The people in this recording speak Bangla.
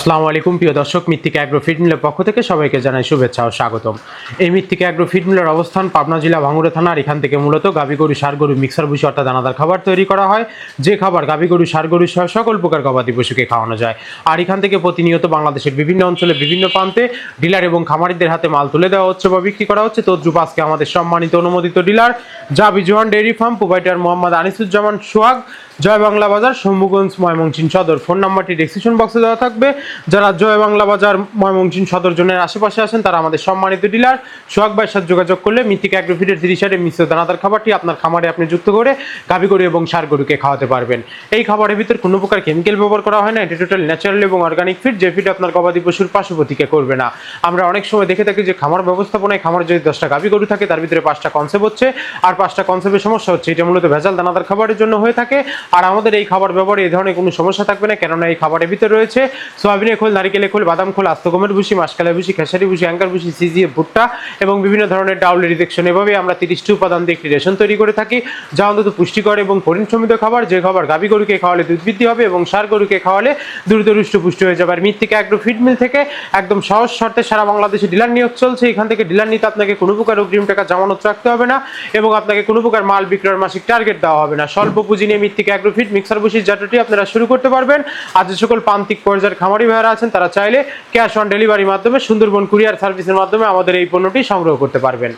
আসসালামু আলাইকুম প্রিয় দর্শক, মৃত্তিকা অ্যাগ্রো ফিড মিলের পক্ষ থেকে সবাইকে জানাই শুভেচ্ছা ও স্বাগতম। এই মৃত্তিকা অ্যাগ্রো ফিড মিলের অবস্থান পাবনা জেলা ভাঙ্গুড়া থানা। আর এখান থেকে মূলত গাভী গরু, ষাঁড় গরু, মিক্সার ভুসি অর্থাৎ দানাদার খাবার তৈরি করা হয়, যে খাবার গাভী গরু, ষাঁড় গরু সহ সকল প্রকার গবাদি পশুকে খাওয়ানো যায়। আর এখান থেকে প্রতিনিয়ত বাংলাদেশের বিভিন্ন অঞ্চলে বিভিন্ন প্রান্তে ডিলার এবং খামারিদের হাতে মাল তুলে দেওয়া হচ্ছে বা বিক্রি করা হচ্ছে। তদ্রুপ আজকে আমাদের সম্মানিত অনুমোদিত dealer Jabi Johan dairy farm provider Mohammad Anisuzzaman Sohag, Joy Bangla Bazar, Shambhuganj, Mymensingh সদর। ফোন নাম্বারটি ডেসক্রিপশন বক্সে দেওয়া থাকবে। যারা জয় বাংলা বাজার, ময়মনসিংহ সদর জোনের আশেপাশে আছেন তারা আমাদের সম্মানিত ডিলার সোহাগ ভাইয়ের সাথে যোগাযোগ করলে মৃত্তিকা অ্যাগ্রো ফিডের 30 মিশ্র দানাদার খাবারটি আপনার খামারে আপনি যুক্ত করে গাভী গরু এবং ষাঁড় গরুকে খাওয়াতে পারবেন। এই খাবারের ভিতর কোনো প্রকার কেমিক্যাল ব্যবহার করা হয় না। এটি টোটাল ন্যাচারাল এবং অর্গানিক ফিড, যে ফিড আপনার গবাদি পশুর পার্শ্ববর্তীকে করবে না। আমরা অনেক সময় দেখে থাকি যে খামার ব্যবস্থাপনায় খামার যদি 10টা গাভী গরু থাকে তার ভিতরে 5টা কনসেপ্ট হচ্ছে, আর 5টা কনসেপ্টের সমস্যা হচ্ছে। এটা মূলত ভেজাল দানাদার খাবারের জন্য হয়ে থাকে। আর আমাদের এই খাবার ব্যবহারে এই ধরনের কোনো সমস্যা থাকবে না, কেননা এই খাবারের ভিতরে রয়েছে সয়াবিনের খোল, নারিকেলের খোল, বাদাম খোল, আস্ত গমের ভুসি, মাসকালের ভুসি, খেসারি ভুসি, অ্যাঙ্কার ভুসি, সিজিএ ভুট্টা এবং বিভিন্ন ধরনের ডাউলের রিজেকশন। এভাবে আমরা 30টি উপাদান দিয়ে একটি রেশন তৈরি করে থাকি, যা অন্তত পুষ্টিকর এবং পরিণ সমৃদ্ধ খাবার, যে খাবার গাভী গরুকে খাওয়ালে দুধ বৃদ্ধি হবে এবং ষাঁড় গরুকে খাওয়ালে দ্রুত হৃষ্টপুষ্ট হয়ে যাবে। আর মৃত্তিকা অ্যাগ্রো ফিড মিল থেকে একদম সহজ শর্তে সারা বাংলাদেশে ডিলার নিয়োগ চলছে। এখান থেকে ডিলার নিতে আপনাকে কোনো প্রকার অগ্রিম টাকা জামানত রাখতে হবে না এবং আপনাকে কোনো প্রকার মাল বিক্রয়ের মাসিক টার্গেট দেওয়া হবে না। স্বল্প পুঁজি নিয়ে মৃত্তিকা অ্যাগ্রো ফিড মিক্সার ভুসির জাতটি আপনারা শুরু করতে পারবেন। আর যে সকল প্রান্তিক পর্যায়ের খামারি ভাইয়েরা আছেন তারা চাইলে ক্যাশ অন ডেলিভারির মাধ্যমে সুন্দরবন কুরিয়ার সার্ভিসের মাধ্যমে আমাদের এই পণ্যটি সংগ্রহ করতে পারবেন।